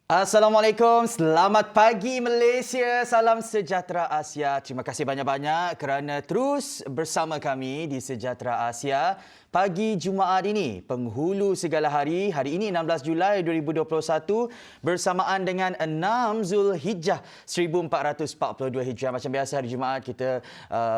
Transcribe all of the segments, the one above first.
Assalamualaikum, selamat pagi Malaysia, salam sejahtera Asia. Terima kasih banyak-banyak kerana terus bersama kami di Sejahtera Asia. Pagi Jumaat ini, penghulu segala hari ini 16 Julai 2021 bersamaan dengan 6 Zulhijjah 1442 Hijrah. Macam biasa hari Jumaat kita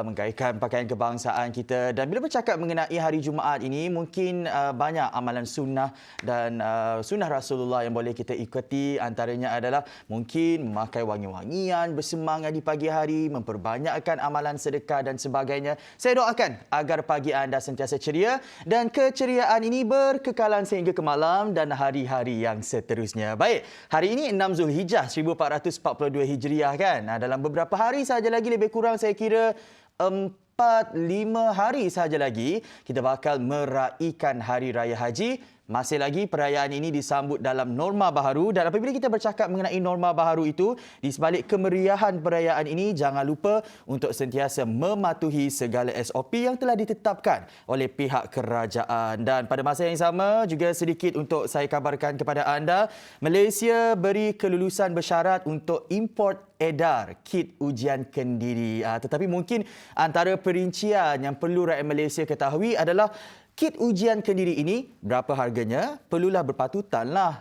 menggairkan pakaian kebangsaan kita, dan bila bercakap mengenai hari Jumaat ini, mungkin banyak amalan sunnah dan sunnah Rasulullah yang boleh kita ikuti. Antaranya adalah mungkin memakai wangi-wangian, bersemangat di pagi hari, memperbanyakkan amalan sedekah dan sebagainya. Saya doakan agar pagi anda sentiasa ceria dan keceriaan ini berkekalan sehingga ke malam dan hari-hari yang seterusnya. Baik, hari ini 6 Zulhijjah 1442 Hijriah kan. Dalam beberapa hari sahaja lagi, lebih kurang saya kira 4-5 hari sahaja lagi, kita bakal meraihkan Hari Raya Haji. Masih lagi perayaan ini disambut dalam norma baharu, dan apabila kita bercakap mengenai norma baharu itu, di sebalik kemeriahan perayaan ini, jangan lupa untuk sentiasa mematuhi segala SOP yang telah ditetapkan oleh pihak kerajaan. Dan pada masa yang sama juga sedikit untuk saya kabarkan kepada anda, Malaysia beri kelulusan bersyarat untuk import edar kit ujian kendiri. Tetapi mungkin antara perincian yang perlu rakyat Malaysia ketahui adalah kit ujian kendiri ini berapa harganya, perlulah berpatutanlah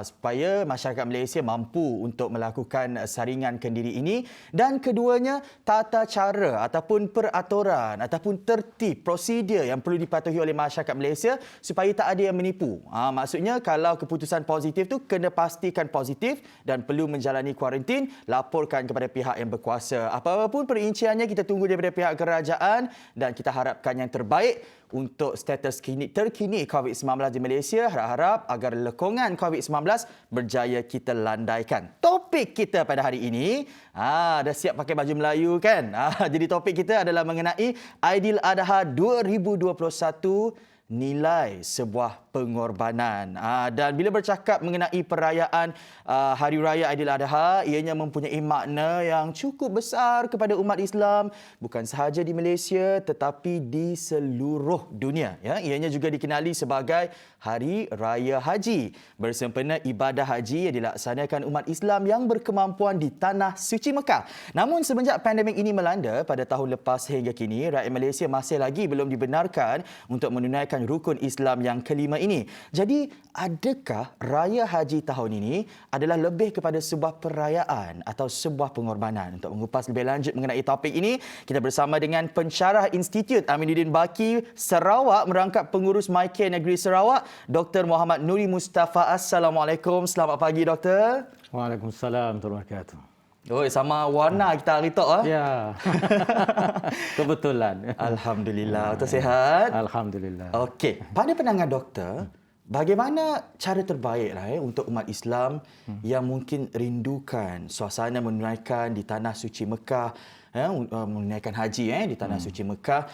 supaya masyarakat Malaysia mampu untuk melakukan saringan kendiri ini. Dan keduanya, tata cara ataupun peraturan ataupun tertib prosedur yang perlu dipatuhi oleh masyarakat Malaysia supaya tak ada yang menipu. Maksudnya kalau keputusan positif tu kena pastikan positif dan perlu menjalani kuarantin, laporkan kepada pihak yang berkuasa. Apa-apa pun perinciannya kita tunggu daripada pihak kerajaan, dan kita harapkan yang terbaik untuk status terkini COVID-19 di Malaysia. Harap-harap agar lekongan COVID-19 berjaya kita landaikan. Topik kita pada hari ini, dah siap pakai baju Melayu kan? Jadi topik kita adalah mengenai Aidiladha 2021, nilai sebuah pengorbanan. Dan bila bercakap mengenai perayaan Hari Raya Aidiladha, ianya mempunyai makna yang cukup besar kepada umat Islam, bukan sahaja di Malaysia tetapi di seluruh dunia. Ianya juga dikenali sebagai Hari Raya Haji, bersempena ibadah haji yang dilaksanakan umat Islam yang berkemampuan di Tanah Suci Mekah. Namun semenjak pandemik ini melanda pada tahun lepas hingga kini, rakyat Malaysia masih lagi belum dibenarkan untuk menunaikan rukun Islam yang kelima ini. Jadi, adakah Raya Haji tahun ini adalah lebih kepada sebuah perayaan atau sebuah pengorbanan? Untuk mengupas lebih lanjut mengenai topik ini, kita bersama dengan pensyarah Institut Aminuddin Baki Sarawak, merangkap pengurus MyCare Negeri Sarawak, Dr. Muhammad Nuri Mustafa. Assalamualaikum. Selamat pagi, Doktor. Waalaikumsalam warahmatullahi wabarakatuh. Sama warna kita hari tu. Ya. Kebetulan. Alhamdulillah. Doktor sihat? Alhamdulillah. Okey. Pada pandangan doktor, bagaimana cara terbaiklah untuk umat Islam yang mungkin rindukan suasana menunaikan di Tanah Suci Mekah, menunaikan haji di Tanah Suci Mekah,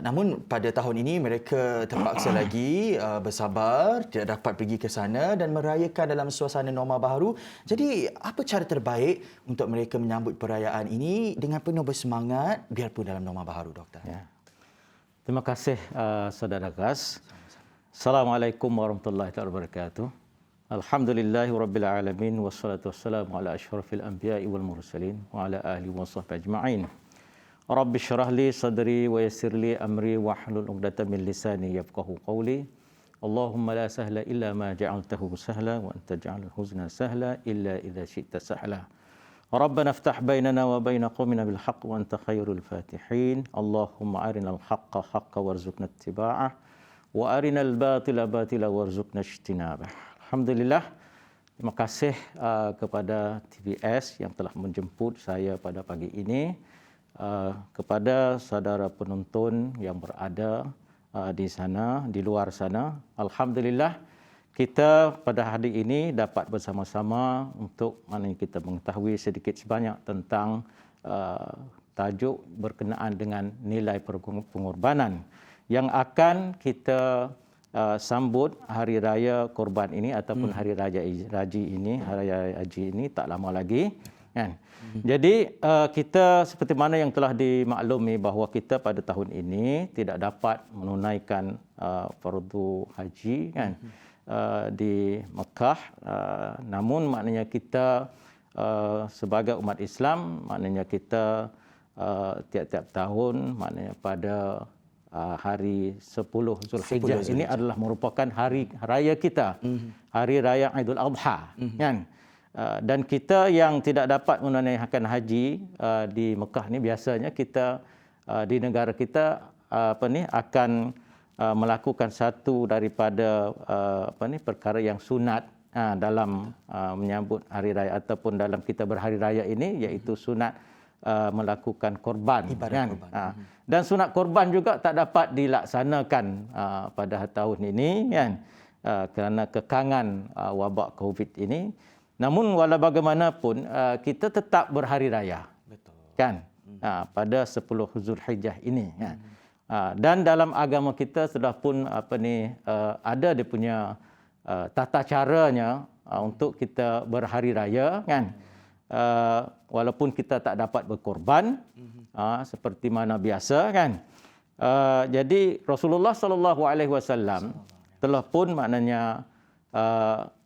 namun pada tahun ini mereka terpaksa lagi bersabar, tidak dapat pergi ke sana dan merayakan dalam suasana norma baharu. Jadi, apa cara terbaik untuk mereka menyambut perayaan ini dengan penuh bersemangat biarpun dalam norma baharu, Doktor? Ya. Terima kasih, Saudara Gas. Assalamualaikum warahmatullahi wabarakatuh. Alhamdulillahi rabbil alamin, wassalatu wassalamu ala asyrafil anbiya'i wal mursalin wa ala alihi wa sahbihi ajma'in. Rabbi syrah li sadri wa yassir li amri wahlul 'uqdatam min lisani yafqahu qawli. Allahumma la sahla illa ma ja'altahu sahla wa anta ja'alul huzna sahla illa idza syi'ta sahla. Rabbana iftah bainana wa baina qaumina bil haqq wa anta khairul fatihin. Allahumma arinal haqqa haqqa warzuqna ittiba'ah wa arinal batila batila warzuqna ijtinabah. Alhamdulillah, terima kasih kepada TVS yang telah menjemput saya pada pagi ini, kepada saudara penonton yang berada di sana, di luar sana. Alhamdulillah, kita pada hari ini dapat bersama-sama untuk kita mengetahui sedikit sebanyak tentang tajuk berkenaan dengan nilai pengorbanan yang akan kita sambut hari raya korban ini ataupun hari raya haji ini, hari raya haji ini tak lama lagi kan. Jadi kita seperti mana yang telah dimaklumi bahawa kita pada tahun ini tidak dapat menunaikan fardu haji kan. di Mekah. Namun maknanya kita sebagai umat Islam, maknanya kita tiap-tiap tahun, maknanya pada hari 10 Zulhijjah ini adalah merupakan hari raya kita, hari raya Aidil Adha, kan? Dan kita yang tidak dapat menunaikan haji di Mekah ni, biasanya kita di negara kita akan melakukan satu daripada perkara yang sunat dalam menyambut hari raya ataupun dalam kita berhari raya ini, iaitu sunat melakukan korban, kan? Korban. Dan sunat korban juga tak dapat dilaksanakan pada tahun ini, kan? Kerana kekangan wabak COVID ini. Namun walau bagaimanapun kita tetap berhari raya. Betul. Kan? Pada 10 Zulhijjah ini, kan? Dan dalam agama kita sudah pun ada dia punya tata caranya untuk kita berhari raya, kan? Walaupun kita tak dapat berkorban seperti mana biasa, kan? Jadi Rasulullah sallallahu alaihi wasallam telah pun maknanya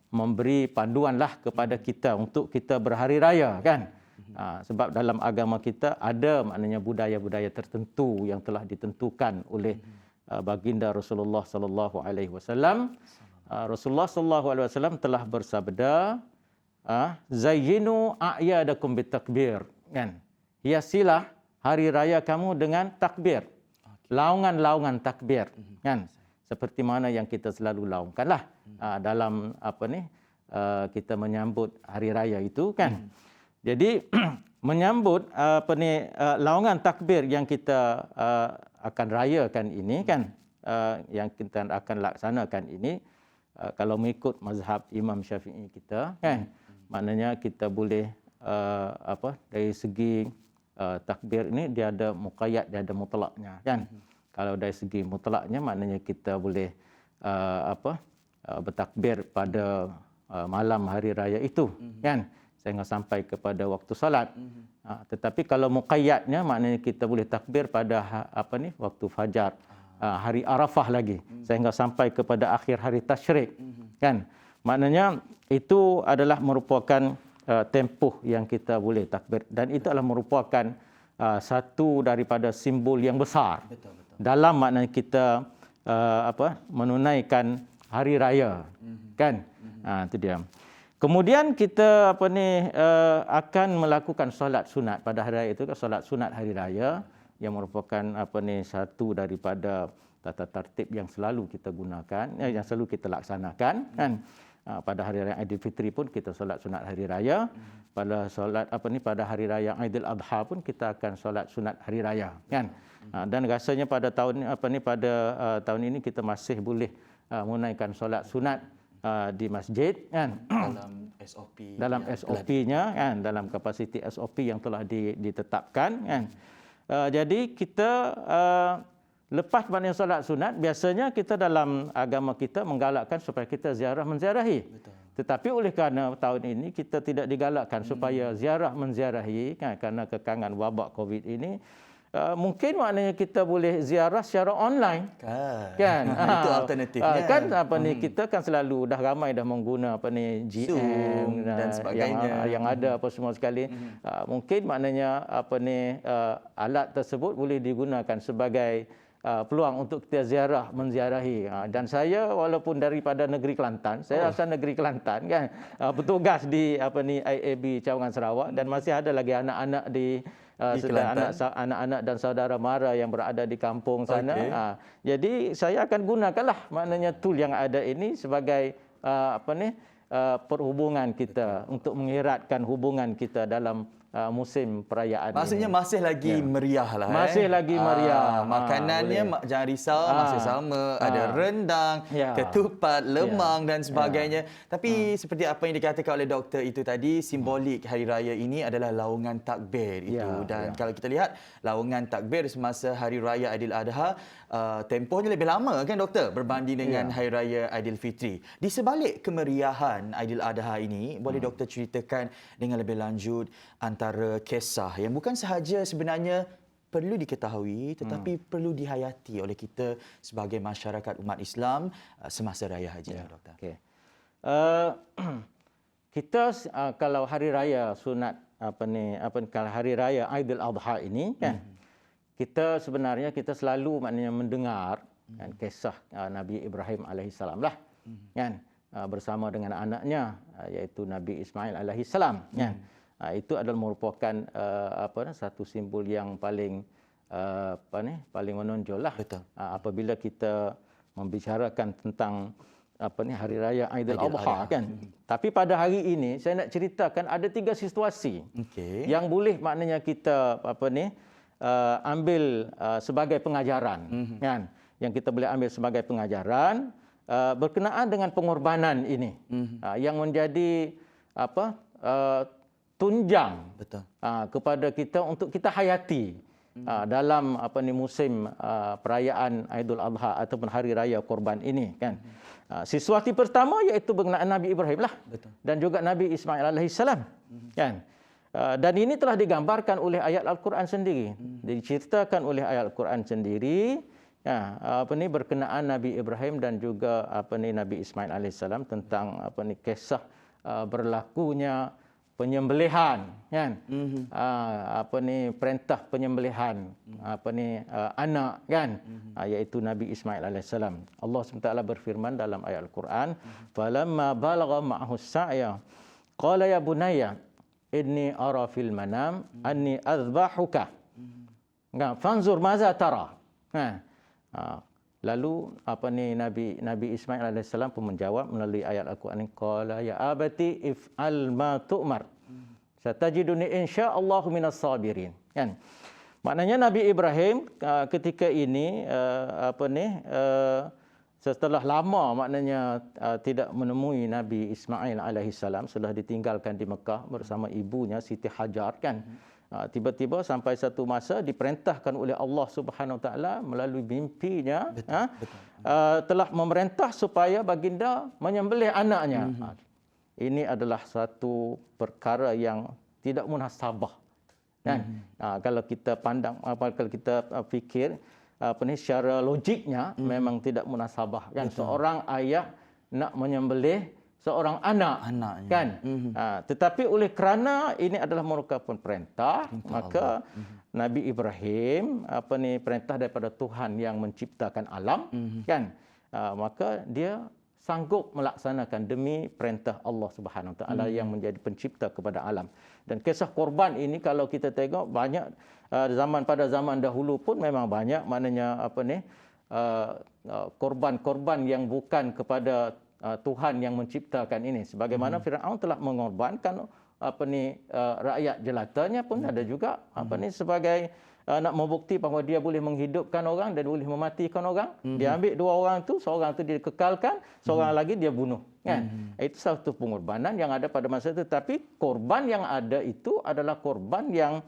memberi panduanlah kepada kita untuk kita berhari raya, kan? Sebab dalam agama kita ada maknanya budaya-budaya tertentu yang telah ditentukan oleh baginda Rasulullah sallallahu alaihi wasallam. Rasulullah sallallahu alaihi wasallam telah bersabda, zayyinu a'yadakum bitakbir, kan? Hiasilah hari raya kamu dengan takbir. Laungan-laungan takbir, kan? Seperti mana yang kita selalu laungkanlah dalam kita menyambut hari raya itu, kan? Jadi menyambut laungan takbir yang kita akan rayakan ini, kan? Yang kita akan laksanakan ini, kalau mengikut mazhab Imam Syafi'i kita, kan? Maknanya kita boleh dari segi takbir ini dia ada muqayyad, dia ada mutlaknya, kan? Kalau dari segi mutlaknya maknanya kita boleh bertakbir pada malam hari raya itu, kan? Sehingga sampai kepada waktu salat. Tetapi kalau muqayyadnya maknanya kita boleh takbir pada waktu fajar, hari Arafah lagi, sehingga sampai kepada akhir hari tasyrik, kan? Maknanya itu adalah merupakan tempoh yang kita boleh takbir, dan itu adalah merupakan satu daripada simbol yang besar. Betul. Dalam maknanya kita menunaikan hari raya, kan? Itu dia. Kemudian kita akan melakukan solat sunat pada hari raya itu, solat sunat hari raya yang merupakan satu daripada tata tertib yang selalu kita gunakan, yang selalu kita laksanakan, kan? Pada hari raya Aidilfitri pun kita solat sunat hari raya. Pada solat pada hari raya Aidil Adha pun kita akan solat sunat hari raya, kan? Dan rasanya pada tahun tahun ini kita masih boleh menunaikan solat sunat di masjid, kan? Dalam SOP-nya, kan? Dalam kapasiti SOP yang telah ditetapkan, kan? Jadi kita lepas pada solat sunat, biasanya kita dalam agama kita menggalakkan supaya kita menziarahi. Betul. Tetapi oleh kerana tahun ini kita tidak digalakkan supaya menziarahi, kan? Kerana kekangan wabak COVID ini, mungkin maknanya kita boleh ziarah secara online, kan? Itu alternatifnya, kan? Kita kan selalu dah ramai dah mengguna GM Zoom dan sebagainya yang ada semua sekali. Mungkin maknanya alat tersebut boleh digunakan sebagai peluang untuk kita menziarahi. Dan saya walaupun daripada negeri Kelantan, saya asal negeri Kelantan, kan? Bertugas di IAB Cawangan Sarawak, dan masih ada lagi anak-anak di anak-anak dan saudara mara yang berada di kampung sana. Jadi saya akan gunakanlah maknanya tool yang ada ini sebagai perhubungan kita untuk mengeratkan hubungan kita dalam musim perayaan. Maksudnya ini. Masih lagi meriah lah. Masih lagi meriah. Makanannya jangan risau, masih sama. Ada rendang, ketupat, lemang dan sebagainya. Tapi seperti apa yang dikatakan oleh doktor itu tadi, simbolik hari raya ini adalah laungan takbir itu. Dan kalau kita lihat laungan takbir semasa hari raya Aidil Adha, tempohnya lebih lama, kan doktor, berbanding dengan hari raya Aidilfitri. Di sebalik kemeriahan Aidil Adha ini, boleh doktor ceritakan dengan lebih lanjut antara kisah yang bukan sahaja sebenarnya perlu diketahui tetapi perlu dihayati oleh kita sebagai masyarakat umat Islam semasa raya haji ini, Doktor? Okey. Kita kalau hari raya sunat kalau hari raya Aidil Adha ini kan, kita sebenarnya selalu maknanya mendengar kan kisah Nabi Ibrahim alaihissalam lah kan, bersama dengan anaknya iaitu Nabi Ismail alaihissalam kan. Itu adalah merupakan satu simbol yang paling paling menonjol lah. Betul. Apabila kita membicarakan tentang hari raya Aidil Adha kan. Tapi pada hari ini saya nak ceritakan ada 3 situasi yang boleh maknanya kita ambil sebagai pengajaran kan. Yang kita boleh ambil sebagai pengajaran berkenaan dengan pengorbanan ini yang menjadi tunjang kepada kita untuk kita hayati dalam musim perayaan Aidil Adha ataupun hari raya korban ini kan. Situasi pertama iaitu berkenaan Nabi Ibrahim lah. Dan juga Nabi Ismail alaihissalam kan. Dan ini telah digambarkan oleh ayat Al-Quran sendiri. Diceritakan oleh ayat Al-Quran sendiri berkenaan Nabi Ibrahim dan juga Nabi Ismail alaihissalam tentang kisah berlakunya penyembelihan kan. Perintah penyembelihan anak kan, iaitu Nabi Ismail alaihissalam. Allah SWT berfirman dalam ayat Al-Quran, falamma balagha ma'ahu as-sa'ya qala ya bunayya inni ara fil manam anni azbahuka fanzur maza tara. Lalu Nabi Ismail alaihissalam pun menjawab melalui ayat Al-Quran ini, qala ya abati if'al ma tu'mar satajiduni insyaallah minas sabirin kan. Maknanya Nabi Ibrahim ketika ini setelah lama maknanya tidak menemui Nabi Ismail alaihissalam, sudah ditinggalkan di Mekah bersama ibunya Siti Hajar kan. Tiba-tiba sampai satu masa diperintahkan oleh Allah Subhanahu Wa Taala melalui mimpinya telah memerintah supaya baginda menyembelih anaknya. Ini adalah satu perkara yang tidak munasabah kan. Kalau kita pandang kalau kita fikir secara logiknya memang tidak munasabah kan. Seorang ayah nak menyembelih seorang anaknya kan. Tetapi oleh kerana ini adalah merupakan perintah, maka Nabi Ibrahim perintah daripada Tuhan yang menciptakan alam kan, maka dia sanggup melaksanakan demi perintah Allah Subhanahu Wa Taala yang menjadi pencipta kepada alam. Dan kisah korban ini kalau kita tengok banyak pada zaman dahulu pun memang banyak maknanya korban-korban yang bukan kepada Tuhan yang menciptakan ini. Sebagaimana Firaun telah mengorbankan rakyat jelatanya pun ada juga sebagai nak membukti bahawa dia boleh menghidupkan orang dan boleh mematikan orang. Dia ambil 2 orang tu, seorang tu dia kekalkan, seorang lagi dia bunuh kan. Itu satu pengorbanan yang ada pada masa itu. Tapi korban yang ada itu adalah korban yang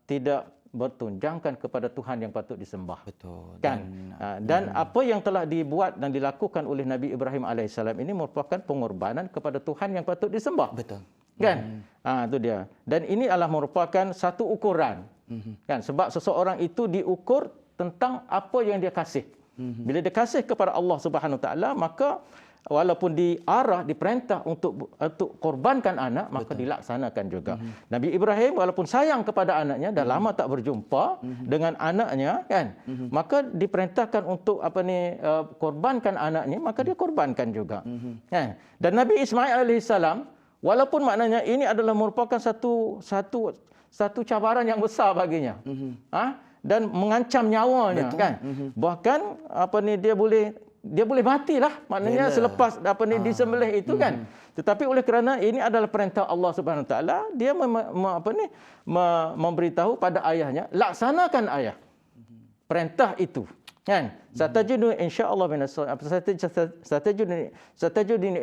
tidak bertunjangkan kepada Tuhan yang patut disembah. Betul. Kan? Dan apa yang telah dibuat dan dilakukan oleh Nabi Ibrahim alaihissalam ini merupakan pengorbanan kepada Tuhan yang patut disembah. Betul. Kan? Itu dia. Dan ini adalah merupakan satu ukuran. Kan? Sebab seseorang itu diukur tentang apa yang dia kasih. Bila dia kasih kepada Allah Subhanahu Wa Taala, maka walaupun diperintah untuk korbankan anak, maka dilaksanakan juga. Nabi Ibrahim walaupun sayang kepada anaknya, dah lama tak berjumpa dengan anaknya kan, maka diperintahkan untuk korbankan anaknya, maka dia korbankan juga. Dan Nabi Ismail alaihissalam, walaupun maknanya ini adalah merupakan satu cabaran yang besar baginya. Dan mengancam nyawanya. Betul. Kan. Bahkan dia boleh matilah maknanya selepas disembelih itu kan. Tetapi oleh kerana ini adalah perintah Allah Subhanahu Wa Taala, dia memberitahu pada ayahnya, laksanakan ayah perintah itu kan. Satajiduni insyaallah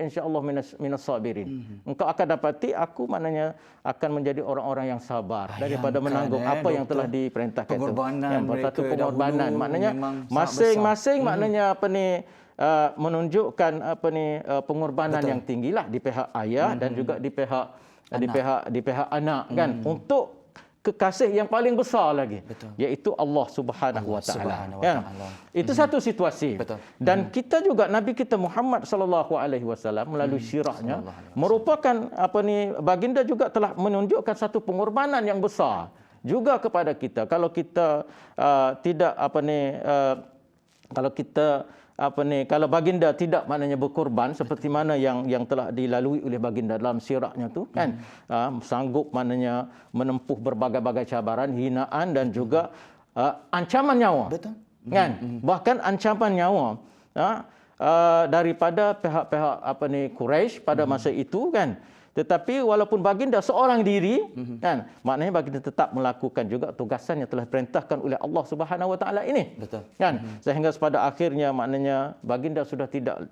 insyaallah minas sabirin. Engkau akan dapati aku maknanya akan menjadi orang-orang yang sabar daripada menanggung apa yang telah diperintahkan itu. Yang satu pengorbanan maknanya masing-masing maknanya menunjukkan pengorbanan yang tinggilah di pihak ayah dan juga di pihak anak kan, untuk kekasih yang paling besar lagi, Betul. iaitu Allah Subhanahu wa taala. Subhanahu wa Kan? taala. Itu satu situasi. Betul. Dan kita juga Nabi kita Muhammad sallallahu alaihi wasallam melalui sirahnya merupakan baginda juga telah menunjukkan satu pengorbanan yang besar juga kepada kita. Kalau kita kalau baginda tidak maknanya berkorban seperti mana yang telah dilalui oleh baginda dalam sirahnya tu kan, sanggup maknanya menempuh berbagai-bagai cabaran, hinaan dan juga ancaman nyawa. Betul. Kan? Bahkan ancaman nyawa daripada pihak-pihak Quraisy pada masa itu kan. Tetapi walaupun baginda seorang diri kan, maknanya baginda tetap melakukan juga tugasan yang telah diperintahkan oleh Allah Subhanahu wa taala ini. Betul. Kan? Sehingga pada akhirnya maknanya baginda sudah tidak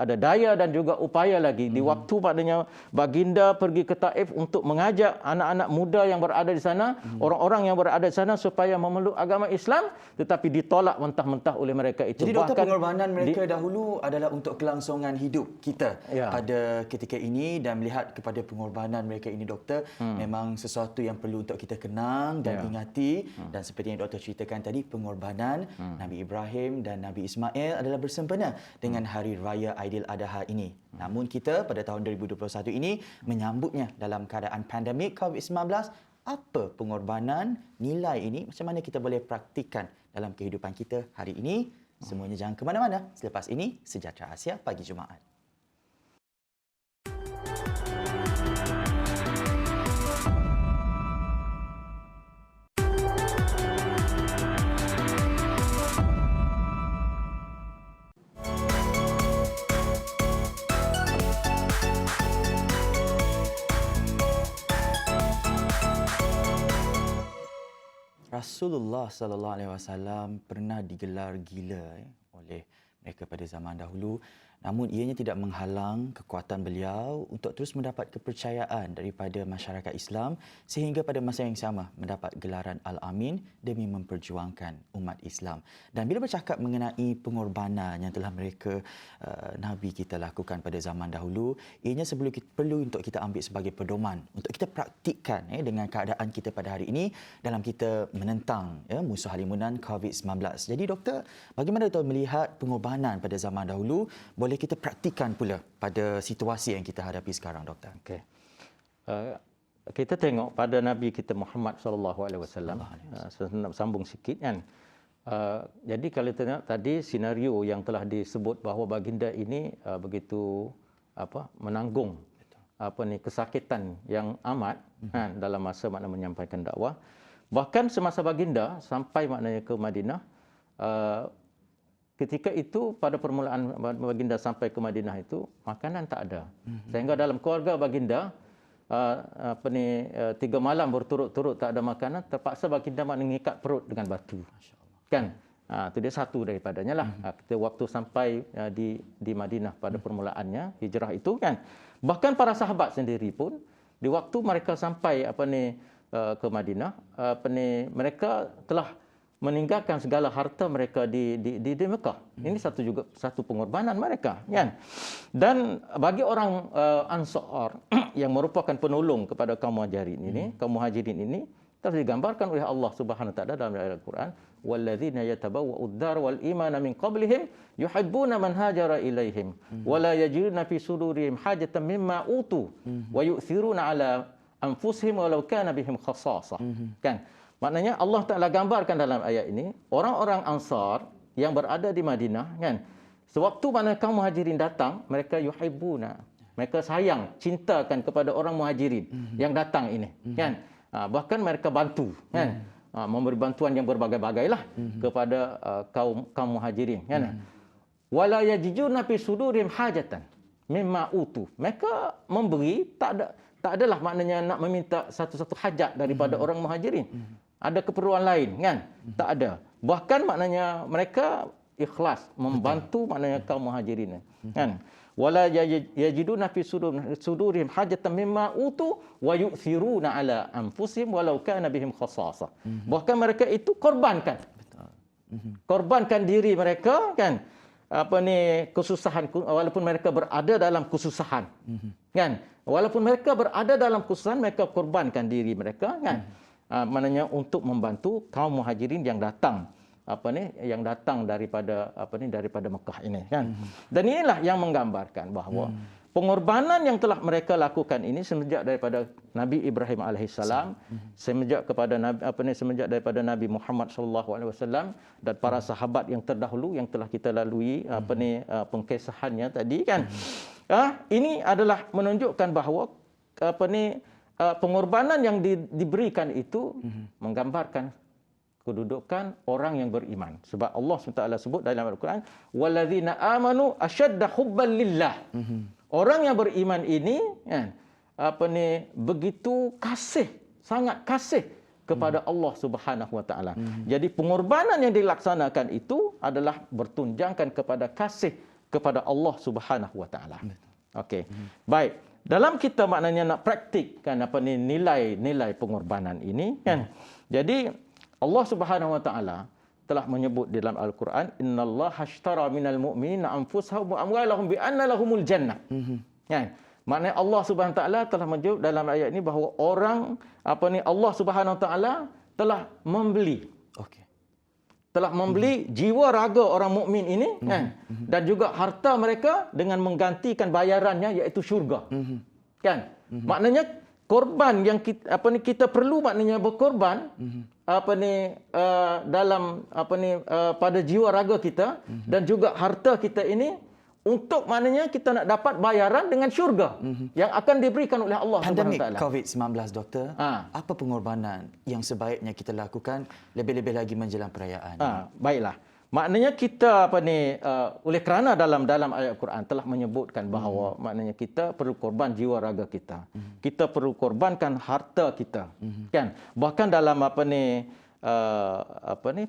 ada daya dan juga upaya lagi di waktu maknanya baginda pergi ke Taif untuk mengajak anak-anak muda yang berada di sana, orang-orang yang berada di sana supaya memeluk agama Islam, tetapi ditolak mentah-mentah oleh mereka itu. Jadi doktor, pengorbanan mereka dahulu adalah untuk kelangsungan hidup kita pada ketika ini, dan melihat kepada pengorbanan mereka ini doktor, memang sesuatu yang perlu untuk kita kenang dan ingati. Dan seperti yang doktor ceritakan tadi, pengorbanan Nabi Ibrahim dan Nabi Ismail adalah bersempena dengan Hari Raya Aidiladha ini. Namun kita pada tahun 2021 ini menyambutnya dalam keadaan pandemik COVID-19. Apa pengorbanan, nilai ini, macam mana kita boleh praktikkan dalam kehidupan kita hari ini? Semuanya jangan ke mana-mana. Selepas ini, Sejahtera Asia Pagi Jumaat. Rasulullah sallallahu alaihi wasallam pernah digelar gila oleh mereka pada zaman dahulu. Namun ianya tidak menghalang kekuatan beliau untuk terus mendapat kepercayaan daripada masyarakat Islam, sehingga pada masa yang sama mendapat gelaran Al-Amin demi memperjuangkan umat Islam. Dan bila bercakap mengenai pengorbanan yang telah mereka Nabi kita lakukan pada zaman dahulu, ianya perlu untuk kita ambil sebagai pedoman untuk kita praktikkan dengan keadaan kita pada hari ini dalam kita menentang musuh halimunan COVID-19. Jadi doktor, bagaimana doktor melihat pengorbanan pada zaman dahulu boleh kita praktikan pula pada situasi yang kita hadapi sekarang, doktor? Okey. Kita tengok pada Nabi kita Muhammad sallallahu alaihi wasallam, sambung sikit kan. Jadi kalau tengok tadi senario yang telah disebut bahawa baginda ini begitu menanggung kesakitan yang amat kan dalam masa menyampaikan dakwah. Bahkan semasa baginda sampai maknanya ke Madinah, ketika itu pada permulaan baginda sampai ke Madinah itu makanan tak ada. Sehingga dalam keluarga baginda 3 malam berturut-turut tak ada makanan, terpaksa baginda mengikat perut dengan batu. Kan? Itu dia satu daripadanya lah. Kita waktu sampai di Madinah pada permulaannya hijrah itu kan. Bahkan para sahabat sendiri pun di waktu mereka sampai ke Madinah, mereka telah meninggalkan segala harta mereka di Mekah. Ini satu pengorbanan mereka, kan? Dan bagi orang Ansar yang merupakan penolong kepada kaum Muhajirin ini, telah digambarkan oleh Allah Subhanahu wa taala dalam ayat Al-Quran, walladzina yatabawwa'ud dar wal imana min qablihim yuhibbuna man hajara ilaihim wa la yajiduna fi sudurihim hajatan mimma utu wa yu'thiruna ala anfusihim walau kana bihim khassasah. Kan? Maknanya Allah Ta'ala gambarkan dalam ayat ini, orang-orang Ansar yang berada di Madinah, kan, sewaktu mana kaum Muhajirin datang, mereka yuhibbuna, mereka sayang, cintakan kepada orang Muhajirin yang datang ini, kan. Bahkan mereka bantu, kan, memberi bantuan yang berbagai-bagai lah kepada kaum Muhajirin, kan. Wala yajiduna fi sudurihim hajatan mimma utu. Mereka memberi, tak adalah maknanya nak meminta satu-satu hajat daripada orang Muhajirin. Ada keperluan lain, kan? Tak ada. Bahkan maknanya mereka ikhlas membantu maknanya kaum Muhajirin, kan? Wala yajiduna fi sudurihim hajatan mimma utu wa yu'thiruna ala anfusihim walau kana bihim khassasah. Bahkan mereka itu korbankan diri mereka, kan? kesusahan, walaupun mereka berada dalam kesusahan, kan? Walaupun mereka berada dalam kesusahan, mereka korbankan diri mereka, kan? Maknanya untuk membantu kaum muhajirin yang datang yang datang daripada daripada Mekah ini, kan? Dan inilah yang menggambarkan bahawa pengorbanan yang telah mereka lakukan ini semenjak daripada Nabi Ibrahim alaihissalam, semenjak daripada Nabi Muhammad sallallahu alaihi wasallam dan para sahabat yang terdahulu yang telah kita lalui pengkisahannya tadi, kan? Ini adalah menunjukkan bahawa pengorbanan yang diberikan itu menggambarkan kedudukan orang yang beriman. Sebab Allah SWT sebut dalam Al-Quran, "Walladzina amanu asyadda hubban lillah." Orang yang beriman ini, kan, begitu kasih, sangat kasih kepada Allah Subhanahu Wa Taala. Jadi pengorbanan yang dilaksanakan itu adalah bertunjangkan kepada kasih kepada Allah Subhanahu Wa Taala. Okey. Baik. Dalam kita maknanya nak praktikkan nilai-nilai pengorbanan ini, kan. Jadi Allah Subhanahu Wa Taala telah menyebut di dalam Al-Quran, "Innallaha ashtara minal mu'minina anfusahum wa amwalahum bi anna lahumul jannah." Kan? Maknanya Allah Subhanahu Wa Taala telah menyebut dalam ayat ini bahawa Allah Subhanahu Wa Taala telah membeli. Telah membeli jiwa raga orang mukmin ini, kan? Dan juga harta mereka dengan menggantikan bayarannya iaitu syurga. Kan? Maknanya korban yang kita perlu maknanya berkorban dalam pada jiwa raga kita dan juga harta kita ini untuk maknanya kita nak dapat bayaran dengan syurga yang akan diberikan oleh Allah Subhanahu Pandemik Wa Taala. COVID-19, doktor. Apa pengorbanan yang sebaiknya kita lakukan lebih-lebih lagi menjelang perayaan? Baiklah. Maknanya kita oleh kerana dalam ayat Quran telah menyebutkan bahawa maknanya kita perlu korban jiwa raga kita. Kita perlu korbankan harta kita. Kan? Bahkan dalam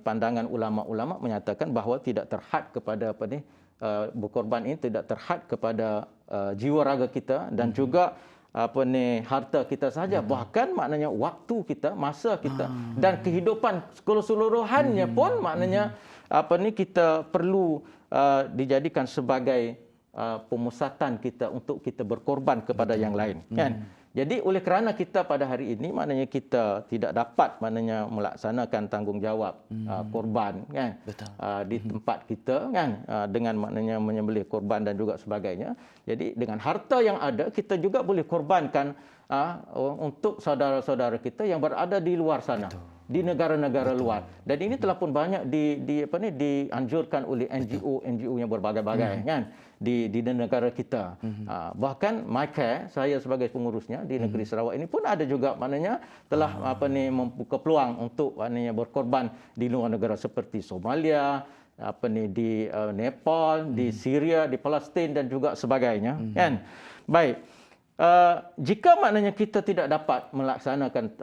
pandangan ulama-ulama menyatakan bahawa tidak terhad kepada berkorban ini tidak terhad kepada jiwa raga kita dan juga harta kita saja, bahkan maknanya waktu kita, masa kita dan kehidupan keseluruhannya pun maknanya kita perlu dijadikan sebagai pemusatan kita untuk kita berkorban kepada yang lain, kan? Jadi oleh kerana kita pada hari ini maknanya kita tidak dapat maknanya melaksanakan tanggungjawab korban, kan? Di tempat kita, kan, dengan maknanya menyembelih korban dan juga sebagainya. Jadi dengan harta yang ada kita juga boleh korbankan untuk saudara-saudara kita yang berada di luar sana. Di negara-negara luar. Dan ini telah pun banyak dianjurkan oleh NGO yang berbagai-bagai, kan, di negara kita. Bahkan MyCare, saya sebagai pengurusnya di negeri Sarawak ini pun ada juga maknanya telah membuka peluang untuk maknanya berkorban di luar negara seperti Somalia, di Nepal, di Syria, di Palestin dan juga sebagainya, kan. Baik. Jika maknanya kita tidak dapat melaksanakan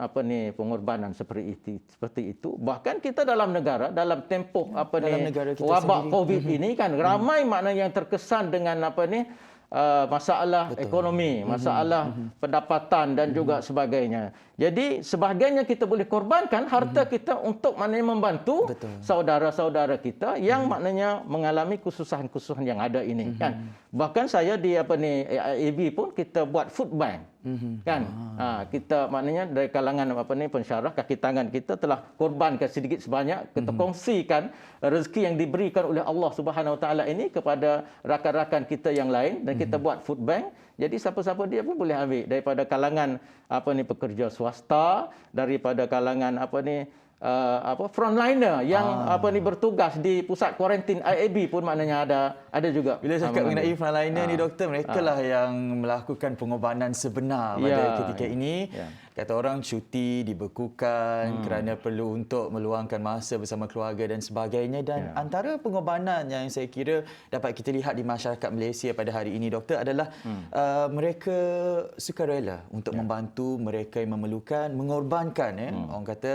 pengorbanan seperti itu, bahkan kita dalam negara dalam tempoh wabak COVID ini, kan, ramai maknanya yang terkesan dengan masalah ekonomi, masalah pendapatan dan juga sebagainya. Jadi sebahagiannya kita boleh korbankan harta kita untuk maknanya membantu saudara-saudara kita yang maknanya mengalami kesusahan-kesusahan yang ada ini, kan. Bahkan saya di AIB pun kita buat food bank, kan. Kita maknanya dari kalangan pensyarah kaki tangan kita telah korbankan sedikit sebanyak, kita kongsikan rezeki yang diberikan oleh Allah Subhanahu Wa Taala ini kepada rakan-rakan kita yang lain dan kita buat food bank. Jadi siapa-siapa dia pun boleh ambil daripada kalangan pekerja swasta, daripada kalangan frontliner yang bertugas di pusat kuarantin IAB pun maknanya ada juga. Bila cakap mengenai frontliner ni, doktor, mereka lah yang melakukan pengorbanan sebenar pada ketika ini. Kata orang cuti dibekukan kerana perlu untuk meluangkan masa bersama keluarga dan sebagainya. Dan antara pengorbanan yang saya kira dapat kita lihat di masyarakat Malaysia pada hari ini, doktor, adalah mereka sukarela untuk membantu mereka yang memerlukan, mengorbankan orang kata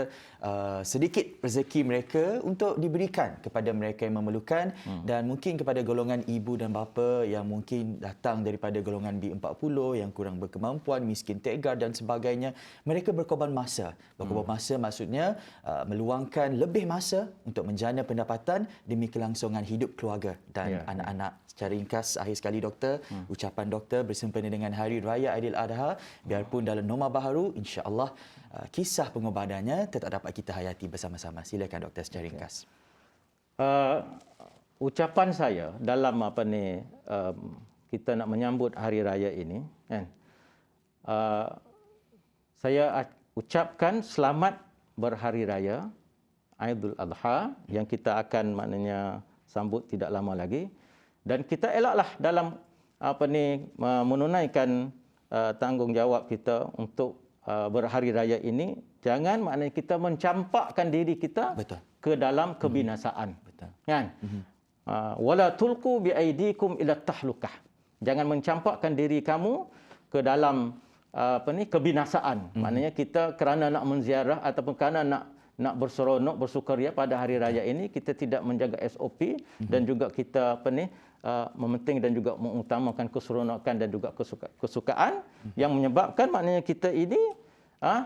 sedikit rezeki mereka untuk diberikan kepada mereka yang memerlukan, dan mungkin kepada golongan ibu dan bapa yang mungkin datang daripada golongan B40 yang kurang berkemampuan, miskin tegar dan sebagainya. mereka berkorban masa. Berkorban masa maksudnya meluangkan lebih masa untuk menjana pendapatan demi kelangsungan hidup keluarga dan anak-anak. Secara ringkas, akhir sekali doktor, ucapan doktor bersempena dengan Hari Raya Aidiladha, biarpun dalam norma baharu, insya-Allah kisah pengorbanannya tetap dapat kita hayati bersama-sama. Silakan doktor secara ringkas. Ucapan saya dalam kita nak menyambut hari raya ini, kan, saya ucapkan selamat berhari raya Aidul Adha yang kita akan maknanya sambut tidak lama lagi, dan kita elaklah dalam menunaikan tanggungjawab kita untuk berhari raya ini, jangan maknanya kita mencampakkan diri kita ke dalam kebinasaan. Kan? Wala tulqu biaidikum ila tahlukah. Jangan mencampakkan diri kamu ke dalam kebinasaan. Maknanya kita kerana nak menziarah ataupun kerana nak berseronok, bersukaria pada hari raya ini, kita tidak menjaga SOP dan juga kita mementing dan juga mengutamakan keseronokan dan juga kesukaan yang menyebabkan maknanya kita ini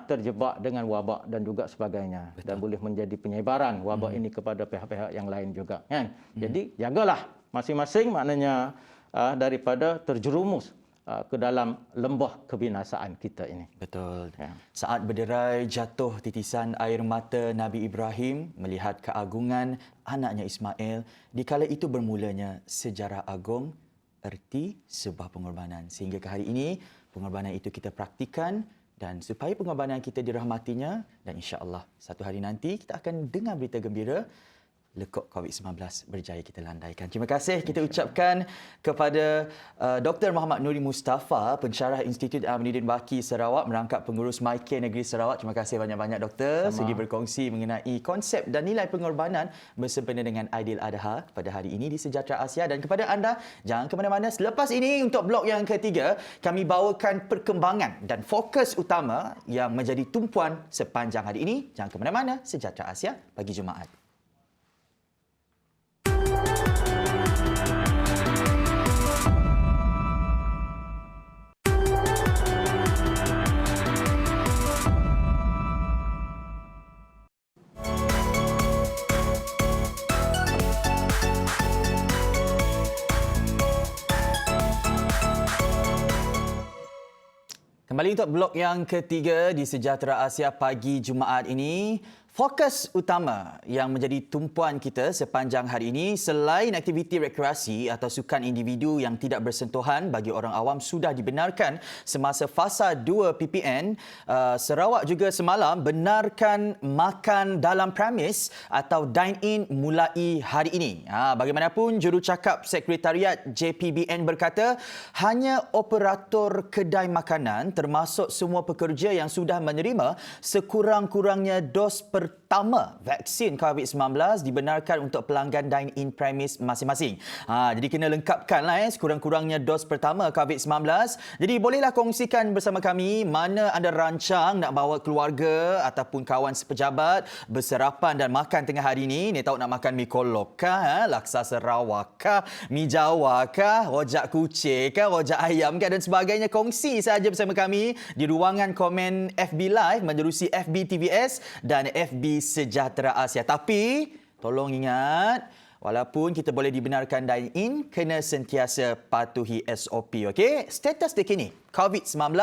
terjebak dengan wabak dan juga sebagainya. Dan boleh menjadi penyebaran wabak ini kepada pihak-pihak yang lain juga, kan. Jadi jagalah masing-masing maknanya daripada terjerumus ke dalam lembah kebinasaan kita ini. Betul. Ya. Saat berderai jatuh titisan air mata Nabi Ibrahim melihat keagungan anaknya Ismail, dikala itu bermulanya sejarah agung erti sebuah pengorbanan. Sehingga ke hari ini pengorbanan itu kita praktikan, dan supaya pengorbanan kita dirahmatinya, dan insya-Allah satu hari nanti kita akan dengar berita gembira, lekuk COVID-19 berjaya kita landaikan. Terima kasih kita ucapkan kepada Dr. Muhammad Nuri Mustafa, pensyarah Institut Aminuddin Baki Sarawak, merangkap pengurus MyCare Negeri Sarawak. Terima kasih banyak-banyak doktor segi berkongsi mengenai konsep dan nilai pengorbanan bersempena dengan Aidiladha pada hari ini di Sejahtera Asia. Dan kepada anda, jangan ke mana-mana. Selepas ini untuk blok yang ketiga, kami bawakan perkembangan dan fokus utama yang menjadi tumpuan sepanjang hari ini. Jangan ke mana-mana. Sejahtera Asia pagi Jumaat. Kembali untuk blok yang ketiga di Sejahtera Asia pagi Jumaat ini. Fokus utama yang menjadi tumpuan kita sepanjang hari ini, selain aktiviti rekreasi atau sukan individu yang tidak bersentuhan bagi orang awam sudah dibenarkan semasa fasa 2 PPN, Sarawak juga semalam benarkan makan dalam premis atau dine-in mulai hari ini. Bagaimanapun, jurucakap Sekretariat JPBN berkata hanya operator kedai makanan termasuk semua pekerja yang sudah menerima sekurang-kurangnya dos pertama vaksin COVID-19 dibenarkan untuk pelanggan dine-in premis masing-masing. Jadi kena lengkapkanlah sekurang-kurangnya dos pertama COVID-19. Jadi bolehlah kongsikan bersama kami mana anda rancang nak bawa keluarga ataupun kawan sepejabat bersarapan dan makan tengah hari ini. Ni tahu nak makan mi kolok kah, laksa Sarawak kah, mi Jawa kah, rojak kucing kah, rojak ayam kah dan sebagainya. Kongsi saja bersama kami di ruangan komen FB Live menerusi FB TVS dan FB Sejahtera Asia. Tapi tolong ingat, walaupun kita boleh dibenarkan dine-in, kena sentiasa patuhi SOP. Okey? Status terkini COVID-19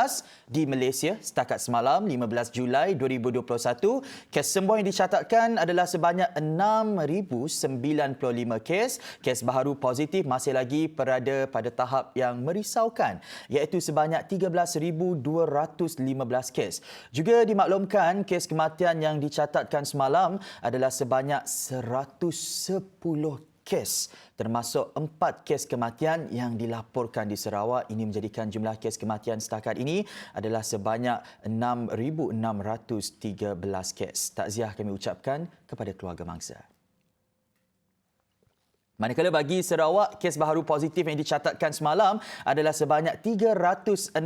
di Malaysia setakat semalam 15 Julai 2021, kes sembuh yang dicatatkan adalah sebanyak 6,095 kes. Kes baharu positif masih lagi berada pada tahap yang merisaukan, iaitu sebanyak 13,215 kes. Juga dimaklumkan kes kematian yang dicatatkan semalam adalah sebanyak 110 kes, termasuk 4 kes kematian yang dilaporkan di Sarawak. Ini menjadikan jumlah kes kematian setakat ini adalah sebanyak 6,613 kes. Takziah kami ucapkan kepada keluarga mangsa. Manakala bagi Sarawak, kes baharu positif yang dicatatkan semalam adalah sebanyak 363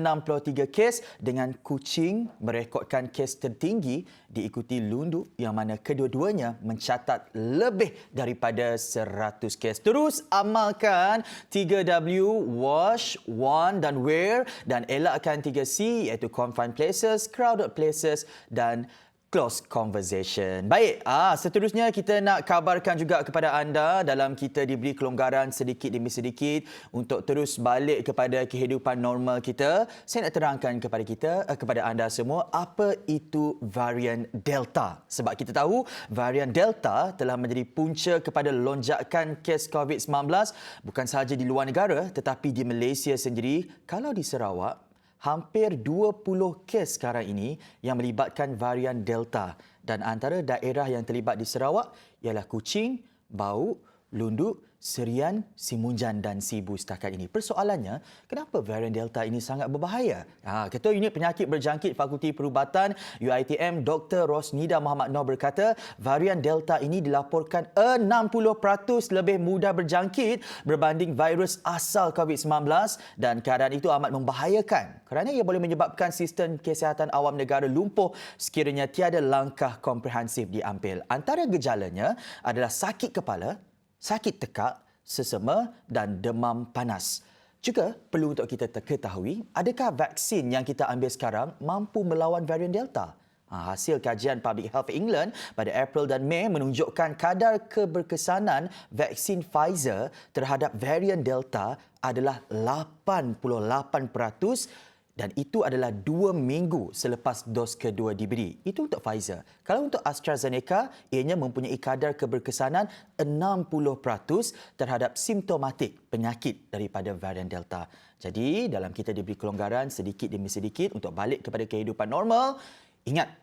kes dengan Kuching merekodkan kes tertinggi diikuti Lundu yang mana kedua-duanya mencatat lebih daripada 100 kes. Terus amalkan 3W, wash, warn dan wear dan elakkan 3C iaitu confined places, crowded places dan close conversation. Baik, seterusnya kita nak kabarkan juga kepada anda dalam kita diberi kelonggaran sedikit demi sedikit untuk terus balik kepada kehidupan normal kita. Saya nak terangkan kepada anda semua apa itu varian Delta. Sebab kita tahu varian Delta telah menjadi punca kepada lonjakan kes COVID-19 bukan sahaja di luar negara tetapi di Malaysia sendiri. Kalau di Sarawak, hampir 20 kes sekarang ini yang melibatkan varian Delta dan antara daerah yang terlibat di Sarawak ialah Kuching, Bau, Lundu, Serian, Simunjan dan Sibu setakat ini. Persoalannya, kenapa varian Delta ini sangat berbahaya? Ketua Unit Penyakit Berjangkit Fakulti Perubatan UiTM Dr. Rosnida Muhammad Noor berkata, varian Delta ini dilaporkan 60% lebih mudah berjangkit berbanding virus asal COVID-19 dan keadaan itu amat membahayakan kerana ia boleh menyebabkan sistem kesihatan awam negara lumpuh sekiranya tiada langkah komprehensif diambil. Antara gejalanya adalah sakit kepala, sakit tekak, sesama dan demam panas. Juga perlu untuk kita ketahui, adakah vaksin yang kita ambil sekarang mampu melawan varian Delta? Hasil kajian Public Health England pada April dan Mei menunjukkan kadar keberkesanan vaksin Pfizer terhadap varian Delta adalah 88% dan itu adalah 2 minggu selepas dos kedua diberi. Itu untuk Pfizer. Kalau untuk AstraZeneca, ianya mempunyai kadar keberkesanan 60% terhadap simptomatik penyakit daripada varian Delta. Jadi, dalam kita diberi kelonggaran sedikit demi sedikit untuk balik kepada kehidupan normal, ingat